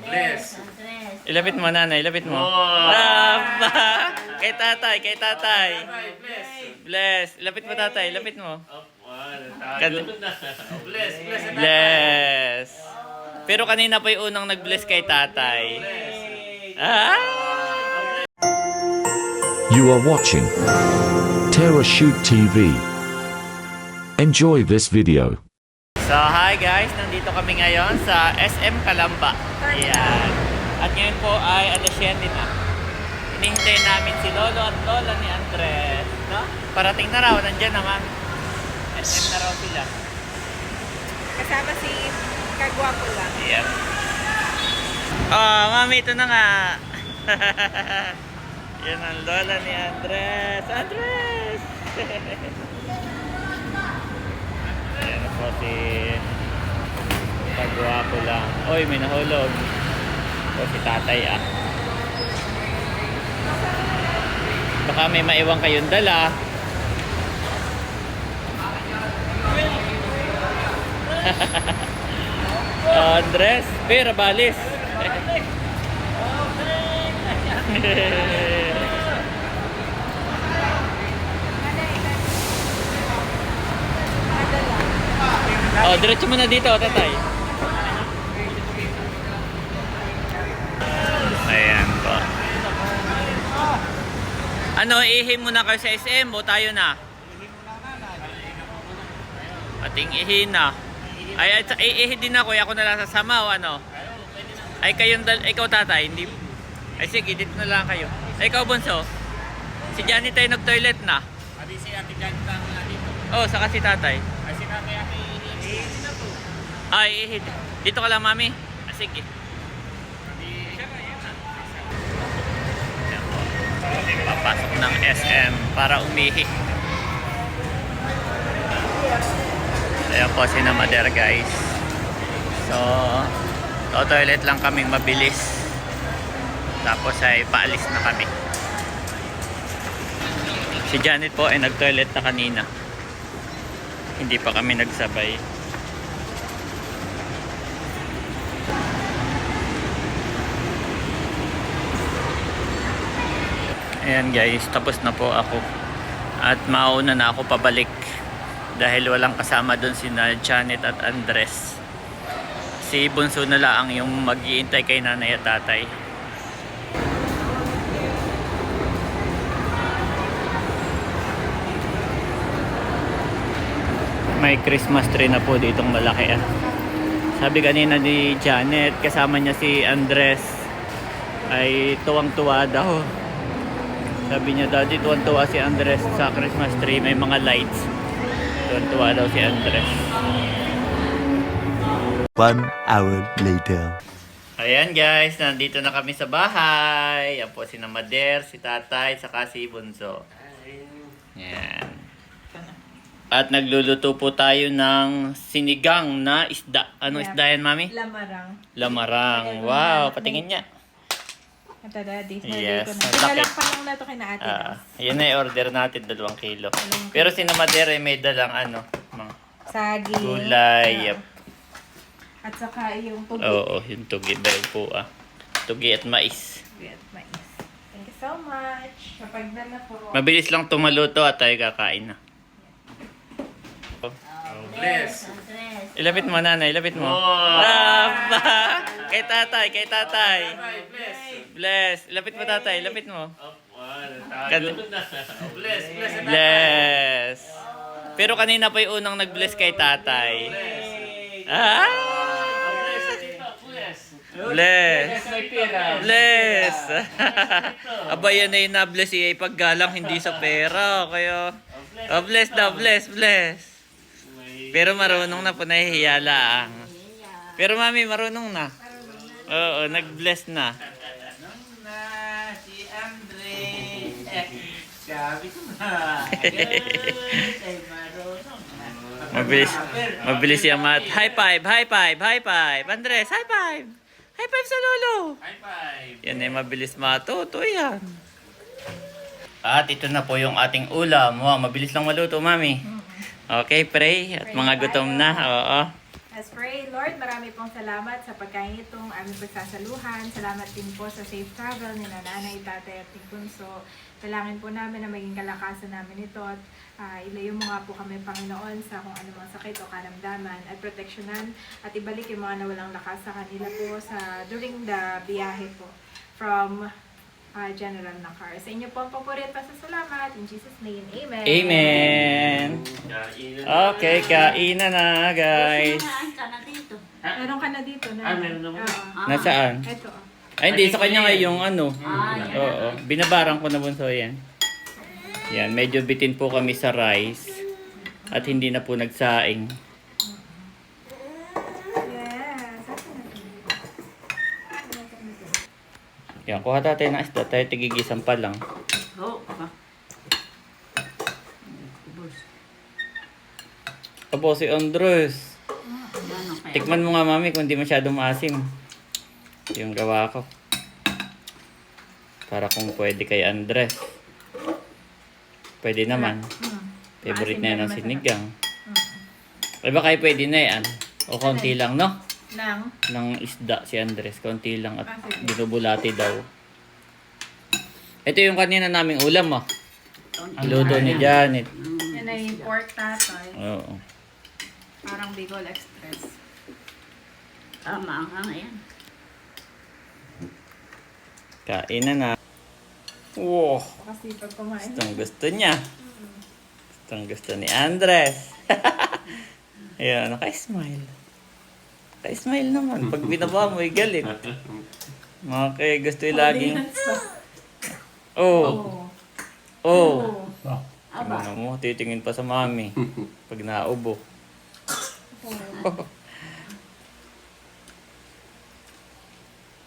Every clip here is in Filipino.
Bless. Ilapit mo, nanay. Ilapit mo. Kay tatay, kay tatay. Bless. Ilapit mo, tatay. Ilapit mo. Bless. Bless. Pero kanina pa yung unang nag-bless kay tatay. You are watching Terra Shoot TV. Enjoy this video. So, hi guys. Nandito kami ngayon sa SM Calamba. Ayan. At ngayon po ay alas 7 na. Hinihintay namin si Lolo at Lola ni Andres. No? Parating na raw. Nandiyan naman. SM na raw sila. Kasama si Kagwapo lang. Ayan. Oh, mami, ito na nga. Yan ang Lola ni Andres. Andres! Ayan na po si Kagwapo lang. Oy, may nahulog. O si tatay Baka may maiwan kayong dala. Andres, pera balis. Oh, diretso mo na dito, tatay. Ayan po. Ano, ihim muna kayo sa SM o tayo na? Ating ihin na. Ay, ihi din ako. Ako na lang sasama o ano? Ay, ikaw tatay. Hindi. Ay, sige, dito na lang kayo. Ay, ikaw bunso. Si Johnny tayo nag-toilet na. Sabi si Ate Jan lang dito. Oh, saka si tatay. Ay, si Ate ihi na po. Ay, ihi. Dito ka lang, mami. Ah, sige. Papasok ng SM para umihi. Ayan po si Namader, guys. So, toilet lang kaming mabilis. Tapos ay paalis na kami. Si Janet po ay nag-toilet na kanina. Hindi pa kami nagsabay. Ayan guys, tapos na po ako. At mauna na ako pabalik. Dahil walang kasama doon sina Janet at Andres. Si Bunso na lang yung mag-iintay kay nanay at tatay. May Christmas tree na po ditong malaki. Sabi kanina ni Janet, kasama niya si Andres, ay tuwang-tuwa daw. Sabi niya, Daddy, tuwan-tuwa si Andres sa Christmas tree. May mga lights. Tuwan-tuwa daw si Andres. 1 hour later. Ayan guys, nandito na kami sa bahay. Yan po si Namader, si Tatay, saka si Bunso. Yan. At nagluluto po tayo ng sinigang na isda. Ano isda yan, Mami? Lamarang. Lamarang. Wow, patingin niya. Ito, Daddy. Yes. Pinalak pa lang na ito kay na ate. Yan na order natin, 2 kilo. Pero si Namader ay may dalang mga Saging. gulay. Yep. At saka yung tugi. Oo, yung tugi dahil po tugi at mais. Tugi at mais. Thank you so much. Kapag na po. Mabilis lang tumaluto at tayo kakain na. Bless. Ilapit mo, nanay. Ilapit mo. Kay tatay, kay tatay. Bless. Bless. Ilapit mo, tatay. Ilapit mo. Bless. Bless. Pero kanina pa yung unang nag-bless kay tatay. Bless. May pera. Bless. Aba, yan na yung na-bless siya paggalang, hindi sa pera. Kaya, bless daw, bless. Pero marunong na po, nahihiya lang. Pero mami, marunong na. Oo, nag-bless na. Si Andre. Sabi ko na. Mabilis siya high five. Andres, high five. High five sa lolo. High five. Yan ay mabilis matuto yan. At ito na po yung ating ulam. Wow, mabilis lang maluto, mami. Okay, pray. At mga gutom na. Oo. Let's pray. Lord, marami pong salamat sa pagkain itong aming pagsasaluhan. Salamat din po sa safe travel ni nanay, tatay at Bunso. Dalangin po namin na maging kalakasan namin ito at ilayo mo nga po kami, Panginoon, sa kung anumang sakit o karamdaman at proteksyonan at ibalik yung mga nawalang lakas sa kanila po during the biyahe po from General Nakar. Sa inyo po ang paborit pasasalamat. In Jesus' name, Amen. Amen. Okay, kainan na guys. Meron ka na dito. Meron naman. Nasaan? Ito. Ay, hindi. Sa kanya nga yung ano. Oo. Binabarang ko na Bunso yan. Yan. Medyo bitin po kami sa rice. At hindi na po nagsaing. Yes. Yan. Kuha tayo ng isda. Tayo tigigisan pa lang. Oo. Abo si Andres. Tikman mo nga mami kung di masyadong maasim. Yung gawa ko. Para kung pwede kay Andres. Pwede naman. Favorite na yan ng sinigang. Ay ba kayo pwede na yan? O konti lang no? Ng isda si Andres. Konti lang at binubulati daw. Ito yung kanina naming ulam oh. Luto ni Janet. Yan ay pork tatoy. Oo. Parang Bicol Express. Maanghang yan. Kainan na. Wow. Kasi pag kumain. Gustong gusto niya. Gustong gusto ni Andres. Ayan, naka-smile. Naka-smile naman. Pag binaba mo, galit. Okay, gusto yung laging... Oh. Oh. Ano mo, titingin pa sa mami. Pag naubo.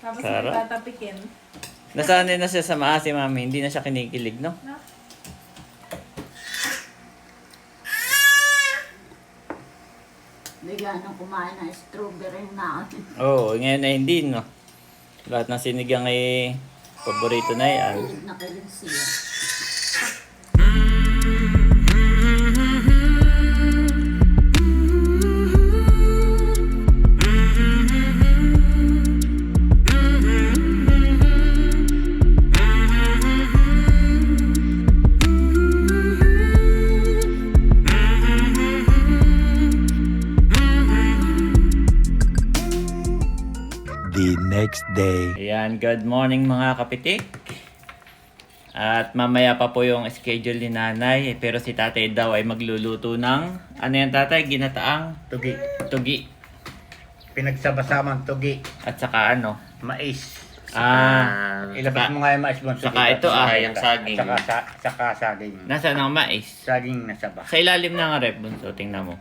Tapos Sarap. tatapikin. Nasanay na siya sa maasim, mami. Hindi na siya kinikilig, no? No? Bigla nang kumain ng strawberry na. Oo, ngayon na hindi, no? Lahat ng sinigang ay paborito na yan. Kilig na kilig siya. The next day. Ayan, good morning mga kapitik. At mamaya pa po yung schedule ni nanay. Pero si tatay daw ay magluluto ng... Ano yan tatay? Ginataang Tugi. tugi. Pinagsama-samang tugi. At saka ano? Mais. Saka, Ilabas mo nga yung mais mo. saka ito yung saging. Saka saging. nasaan ang mais? Saging na saba. Sa ilalim ng rep, Bunso. Tingnan mo.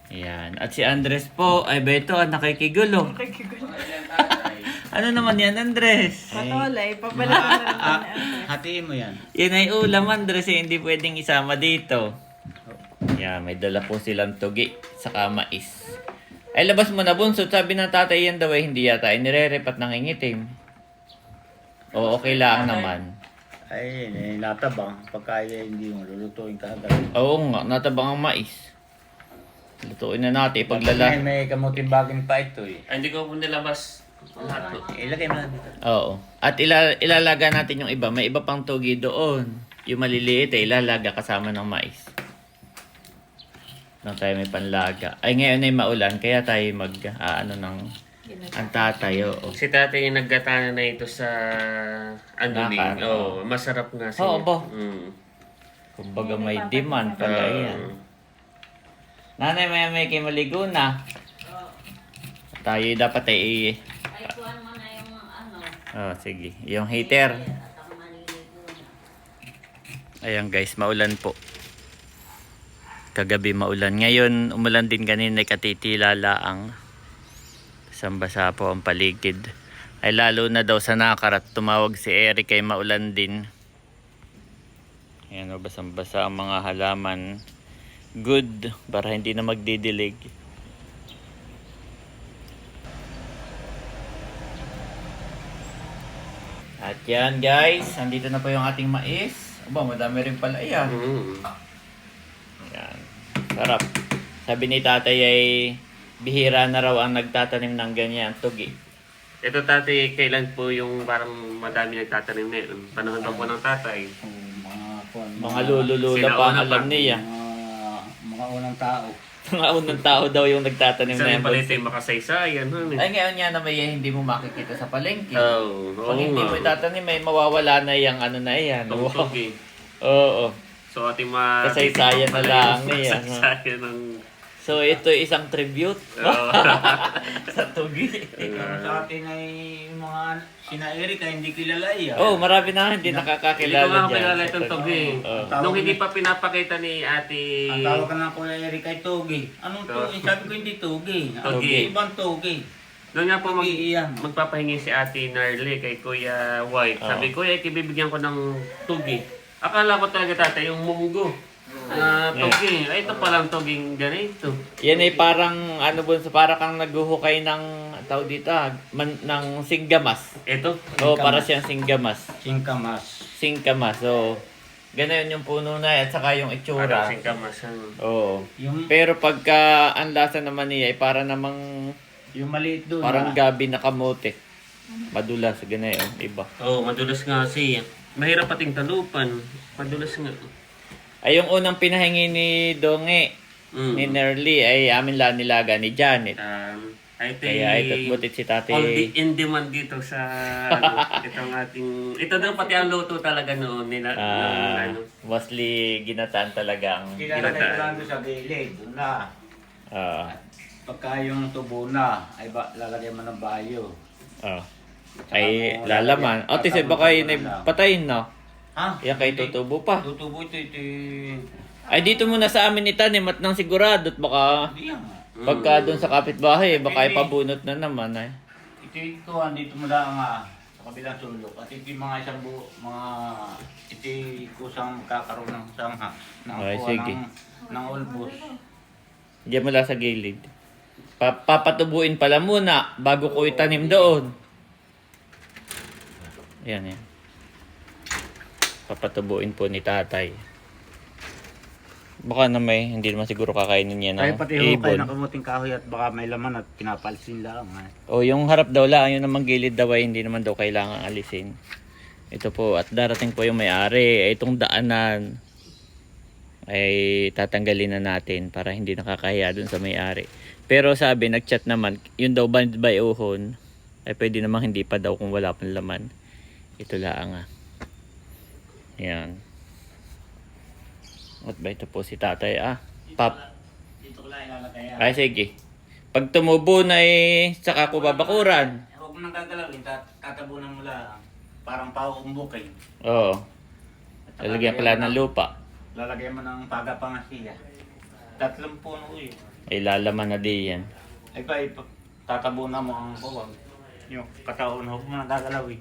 Ayan. At si Andres po, ay beto, nakikigulo. Ano naman yan, Andres? Patolay. Pabalakan na naman. Hatiin mo yan. Yan ay ulam, Andres. Hindi pwedeng isama dito. Yan, may dala po silang tugi. Saka mais. Ay, labas mo na, Bunso. Sabi ng tatay yan daw ay hindi yata. Ay, nire-rep at nangingitim. O, okay lang naman. Ay, natabang. Pagka hindi mo lulutuin ka agad. Oo nga, natabang ang mais. Lutuin na natin. Ngayon Paglala. may kamuting baging pa ito eh. Ay, hindi ko po nilabas. Lahat po. Ilagay mo na dito. Oo. At ilalaga natin yung iba. May iba pang tugi doon. Yung maliliit ilalaga kasama ng mais. Nung tayo may panlaga. Ay ngayon ay maulan. Kaya tayo ang tatay. Oo. Si tatay yung naggatana na ito sa anuling. Nakar, Oo, masarap nga siya. Oo ba? Mm. Kumbaga may demand pala yan. Nanay, may kayo maligo na. Tayo dapat ay... Ay, kuhan mo na yung ano. Oh, sige. Yung heater. At ang maliligo na. Ayan guys, maulan po. Kagabi maulan. Ngayon, umulan din kanina, katitila-laang. Sambasa po ang paligid. Ay lalo na daw sa Nakar at tumawag si Eric ay maulan din. Ayan o, basang-basa ang mga halaman. Good, para hindi na magdidilig. At yan guys, andito na po yung ating mais. Aba, madami rin pala yan. Mm. Yan. Sarap. Sabi ni tatay ay bihira na raw ang nagtatanim ng ganyan, tugi. Ito tatay, kailan po yung parang madami nagtatanim na yun? Panahon pa po ng tatay. Mga lululula Sila pa ang una alam pa. niya. Mga unang tao. Mga unang tao daw yung nagtatanim na Isa rin yan. pala ito yung makasaysayan. Ay, ngayon nga na may hindi mo makikita sa palengke. Oo, Pag hindi mo itatanim, may mawawala na yung ano na yan. Wow. Tugtog eh. Oo. So ating mga... Kasaysayan na lang yan. Kasaysayan ng... So, ito isang tribute Oo. sa tugi. Sa atin ay mga sina Erika hindi kilala yan. Oh, marami na hindi Hindi ko nakakakilala nga dyan. kilala itong Togi. Oo. Nung hindi pa pinapakita ni ate... Ang tawag ka na Kuya Erika ay Togi. Anong Togi? Sabi ko hindi Togi. Togi. Ibang Togi. Noon nga po Togi iyan. magpapahingi si ate Narly kay Kuya White. Sabi, Kuya, ikibibigyan ko ng tugi. Akala ko talaga tatay yung munggo. Tugi. Ay, ito palang tuging ganito. Yan ay parang, ano po, para kang naghuhukay ng, tawag dito, ng singgamas. Ito. Oo, para siyang singgamas. Singkamas. Singkamas. So, ganoon yung puno na at saka yung itsura. Parang singkamasan. Oo. Yung, Pero pagka ang lasa naman niya ay para namang yung maliit doon. parang gabi na kamote. Madulas, ganoon, iba. Oo, madulas nga siya. Mahirap pating talupan. Madulas nga. Ay, yung unang pinahingi ni Donge, ni Nerly, ay amin lang nilaga ni Janet. I think Kaya ito't butit si Tate. all the in demand dito sa itong ating... Ito daw pati ang luto talaga noon. Ano. Mostly ginataan talaga ang... Ilalagay ko lang doon sa gilid. Doon na. Ah, Pagka yung tubo na, ay lalagay mo ng bayo. ah. Ay, lalaman. O, tisi, baka yun ay patayin na. Ha? Yan kay tutubo pa. Tutubo ito. Ay, dito muna sa amin itanim at nang sigurado at baka Hindi yan. pagka doon sa kapitbahay, baka ipabunot na naman ay. Ito, andito mo lang sa kabilang sulok. At ito yung mga ito kusang kakaroon ng sangha. Ay, sige. Ng ulbos. Diyan mo lang sa gilid. Papatubuin pala muna bago ko itanim doon. Yan, yan. Papatubuin po ni tatay. Baka na may, hindi naman siguro kakainin niya Ay, ng pati ho kayo ibon. ng kamuting kahoy at baka may laman at pinapalisin lang. O, yung harap daw lang, yung namang gilid daw ay hindi naman daw kailangan alisin. Ito po, at darating po yung may-ari. Itong daanan ay tatanggalin na natin para hindi nakakahiya dun sa may-ari. Pero sabi, nag-chat naman, yun daw banded by uhon, ay pwede namang hindi pa daw kung wala pang laman. Ito lang ah. Yan. At ba ito po si tatay ah. Pap. Dito ko lang ilalagay yan. Ay sige. Pag tumubo na eh, saka ko babakuran. Huwag mo nang gagalawin, tatabunan mo lang. Parang pauumbukin. Oo. Lalagyan pala ng lupa. Lalagyan mo ng pagapangasiya. 3 puno yun. Ay lalaman na di yan. Ay ba, tatabunan mo ang kuwag. Yung kataon, huwag mo nang gagalawin.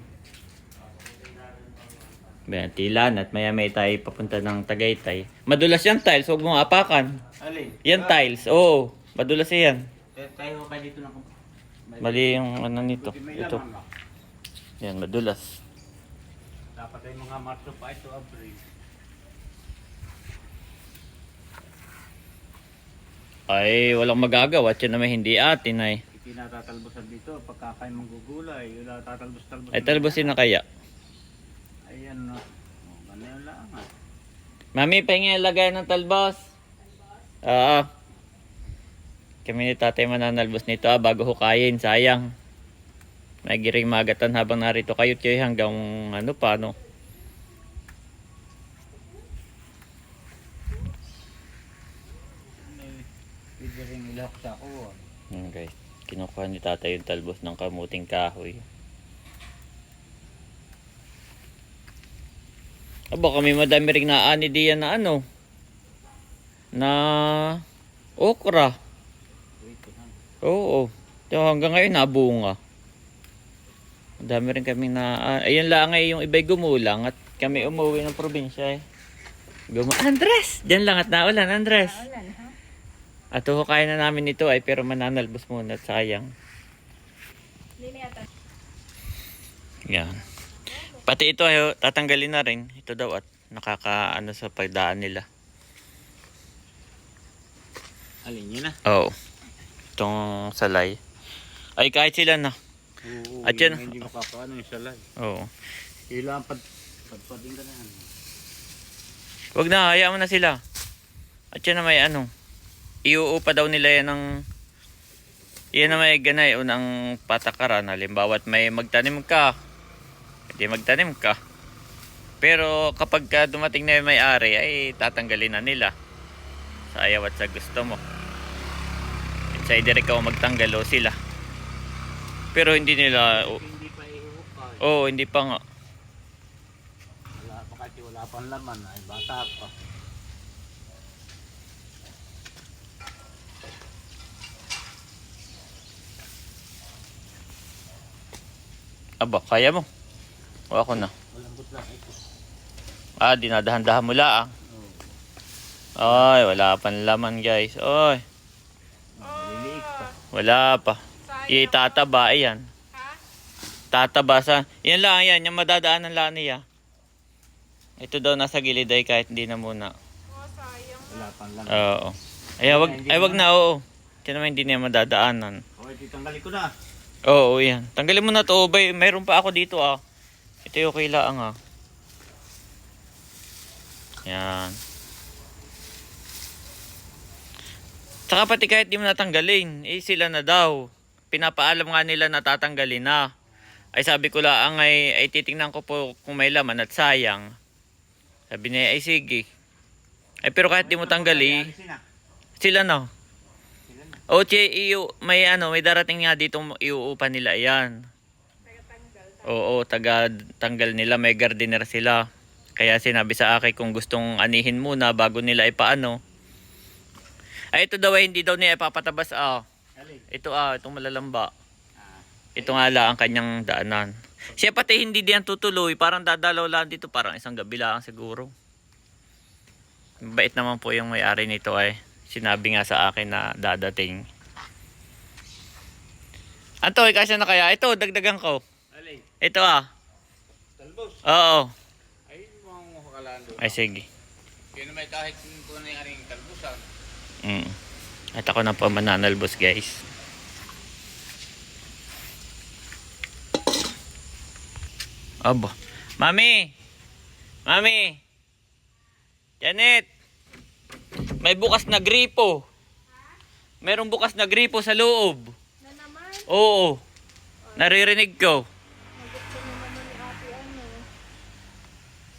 Bayan, tilan at maya may tayo papunta ng Tagaytay. Madulas yan tiles, huwag mong apakan. Alin? Yan tiles, oo. Madulas yan. Tayo kayo dito na. Mali yung ano nito. May Ito. laman ba? Yan, madulas. Dapat ay mga Marso pa ito, Abril. Ay, walang magagawa. At yun naman hindi atin ay. Hindi natatalbosan dito. Pagka kayo manggugulay, wala tatalbos-talbos. Ay, talbosin na kaya. Ayan na. Ganyan lang ah. Mami, pahingi lagay ng talbos. Oo. Kami ni tatay mananalbos nito bago hukayin. Sayang. May giring magatan habang narito kayo tiyoy hanggang ano pa no. Pwede rin ilak sa ako. Yan guys. Kinukuha ni tatay yung talbos ng kamuting kahoy. Aba kami madami ring naani diyan na ano. Na okra. Oo. So, hanggang ngayon nabunga. Ang dami rin kami na... ayun lang ay yung iba'y gumulang at kami umuwi ng probinsya eh. Andres! Diyan lang at naulan, Andres. Naulan, ha? At huhukayin na namin ito ay pero mananalbos muna at sayang. Lili ata. Yan. Pati ito ay tatanggalin na rin. Ito daw at nakakaano sa pagdaan nila. Alin yun ah? Oo. Itong salay. Ay, kahit sila na. Oo, At yan- hindi makapaano yung salay. Oo. Kailangan padpadin ka na yan. Wag na, hayaan mo na sila. At yan na may ano. Iuupa daw nila yan ng... Yan na may ganay unang patakaran. Halimbawa at may magtanim ka. Hindi magtanim ka. Pero kapag ka dumating na yung may-ari, ay tatanggalin na nila. Sa ayaw at sa gusto mo. It's either ikaw magtanggal o sila. Pero hindi nila... Hindi pa iuukay. Oo, hindi pa nga. Wala pa kasi wala pang laman. Ay bata pa. Aba, kaya mo. O ako na. Malambot lang ito. Dinadahan-dahan mo lang. Ay, wala pang laman guys. Ay, Maliliit pa. wala pa. Itataba, ayan. Tataba sa... Yan lang, yan. Yung madadaanan lang niya. Ito daw nasa gilid ay kahit hindi na muna. Wala pang laman. Oo. Ay, wag na, oo. Ito naman hindi niya madadaanan. Okay, titanggalin ko na. Oo, yan. Tanggalin mo na to. Bay, mayroon pa ako dito, ah. Ito yung kailangan, ah. Yan. Tsaka pati kahit di mo natanggalin, eh sila na daw. Pinapaalam nga nila na tatanggalin na. Ay sabi ko lang ay titingnan ko po kung may laman at sayang. Sabi niya ay sige. Ay pero kahit di mo tanggali, sila na. O may darating nga dito iuupa nila yan. Oo, taga-tanggal nila, may gardener sila. Kaya sinabi sa akin kung gustong anihin muna bago nila ipaano. Ay ito daw ay hindi daw niya ipapatabas Ito itong malalamba. Ito nga lang ang kanyang daanan. Siya pati hindi diyan tutuloy, parang dadalaw lang dito, parang isang gabi lang siguro. Bait naman po yung may-ari nito ay. Sinabi nga sa akin na dadating. Antoy, kasi na kaya? Ito, dagdagan ko. Alay, Ito talbos. Oo. Ay, mukhang makakalando. Ay sige. Kaya naman kahit kung ano yung aring talbosan. At ako na po mananalbos guys. Aba. Mami! Mami! Janet! May bukas na gripo. Merong bukas na gripo sa loob. Na naman, Oo. Naririnig ko. nag-gusto naman ni ate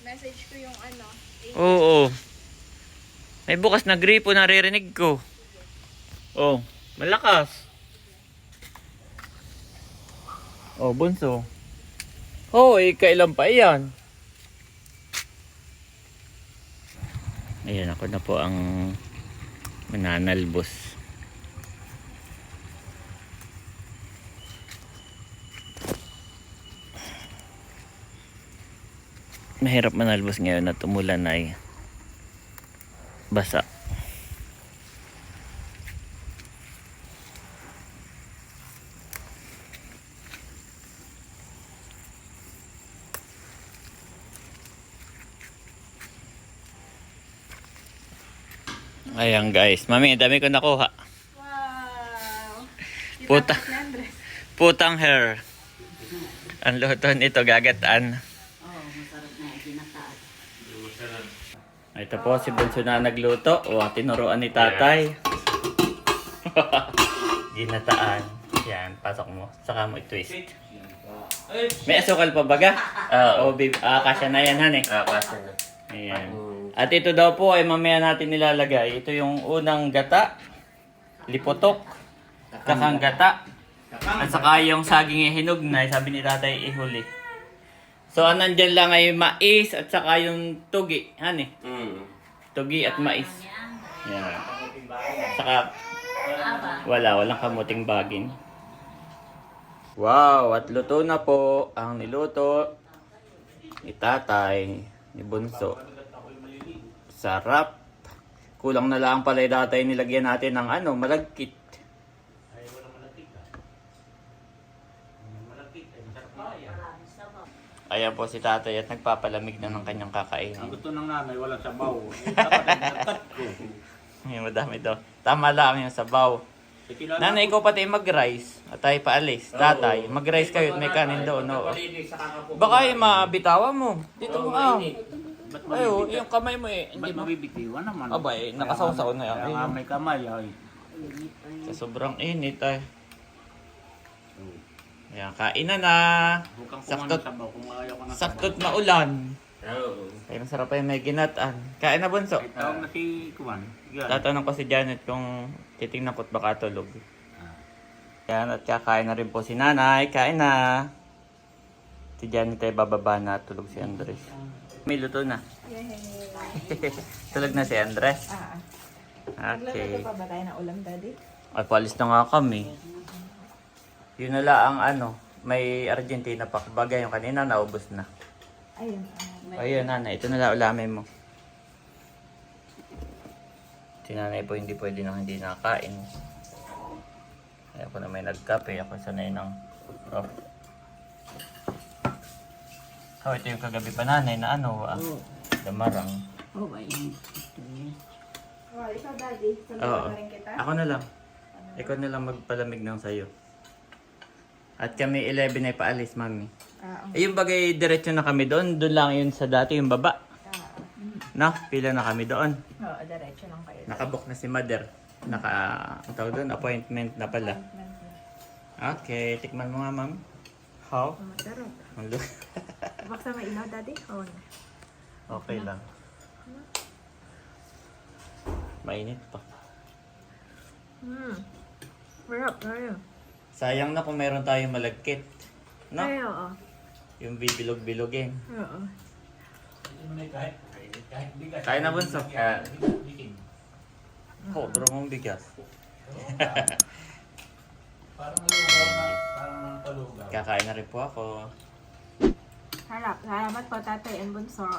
message ko yung Oo. May bukas na gripo, naririnig ko. Oh, malakas. Oh, bunso. Oh, kailan pa yan? Ayan, ako na po ang mananalbos. Mahirap manalbos ngayon na tumulan ay basa. Ayan guys, mami, dami ko nakuha. Wow! Puta. Ni Andres. Putang hair. Ang luto nito, gagataan. Masarap na yung ginataan. Ito po si Bunso na nagluto. O, tinuruan ni tatay. Ginataan. Yan, pasok mo. Saka mo i-twist. May asukal pa baga? Oo, kasya na yan, han eh. Kasi na. Ayan. At ito daw po ay mamaya natin nilalagay. Ito yung unang gata, lipotok, kakang gata, at saka yung saging hinog na, sabi ni tatay ihuli. So, nandyan lang ay mais at saka yung tugi, hani? Tugi at mais. Yan. Saka, walang kamuting baging. Wow, at luto na po ang niluto ni tatay, ni Bunso. Sarap. Kulang na lang pala tatay nilagyan natin ng malagkit. Ayan po si tatay at nagpapalamig na ng kanyang Ang kakainin. gusto ng nanay, walang sabaw. Eh, dapat ay nakat ko. Yung madami daw. Tama lang yung sabaw. Nanay, ikaw pati mag-rice. At tayo paalis. Tatay, mag-rice kayo at may kanin doon. Oo. Baka yung mabitawan mo. Dito mo Ayo, yung kamay mo Ba't Hindi mo. mabibitiwan naman? Abay, nakasawsaw na yan. Kaya nga may kamay ay. Sa sobrang init ay. Ayan, kainan na. Bukang Saktot. kumano sabaw kung ayaw ko na Saktot na ulan. Oo. Ay, masarap pa yung may ginataan. Kain na, bunso. Ay, tawag na si Kuwan. Yan. Tatanong ko si Janet kung titingnan ko't baka tulog. Yan, at kakain na rin po si nanay. Kain na. Si Janet ay bababa na, tulog si Andres. May luto na. Yay! Tulog na si Andres. Nagluluto Okay. pa ba tayo ng ulam, Daddy? Ay, palis na nga kami. Yun na lang ang may Argentina pa. Bagay yung kanina, naubos na. Ayun. Ayun, nanay. Ito na lang ulamin mo. Si nanay po hindi pwede nang hindi nakakain. Kaya ako na may nagkape. Ako sanay ng rough. Oh, ito yung kagabi pa nanay na damarang. Oh, ba yun? Ito yun. Oh, ikaw, Daddy. Oo. Saluhan na rin kita. Ako na lang. Ikaw na lang magpalamig ng sayo. At kami 11 ay paalis, mami. Yung bagay, diretso na kami doon. Doon lang yun sa dati, yung baba. No, pila na kami doon. Oo, diretso lang kayo. Nakabook na si Mother. Ang tawag doon, appointment na pala. Okay, tikman mo nga, ma'am. How? Masarap. Ang look. Baksa may inaw, Daddy? Oo. Okay lang. Mainit pa. Sarap, sarap. Sayang na kung meron tayong malagkit. No? Ay, oo. Yung bibilog-bilogin. Oo. Kaya na, bunso. Bro mong bigas. Parang lugaw na. Parang palugaw. Kakain na rin po ako. Harap. Salamat po, Tatay and Bunso.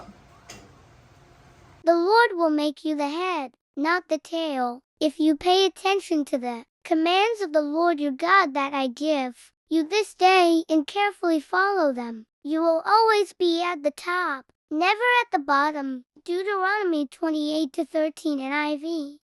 The Lord will make you the head, not the tail, if you pay attention to the commands of the Lord your God that I give you this day and carefully follow them. You will always be at the top, never at the bottom. Deuteronomy 28:13 NIV.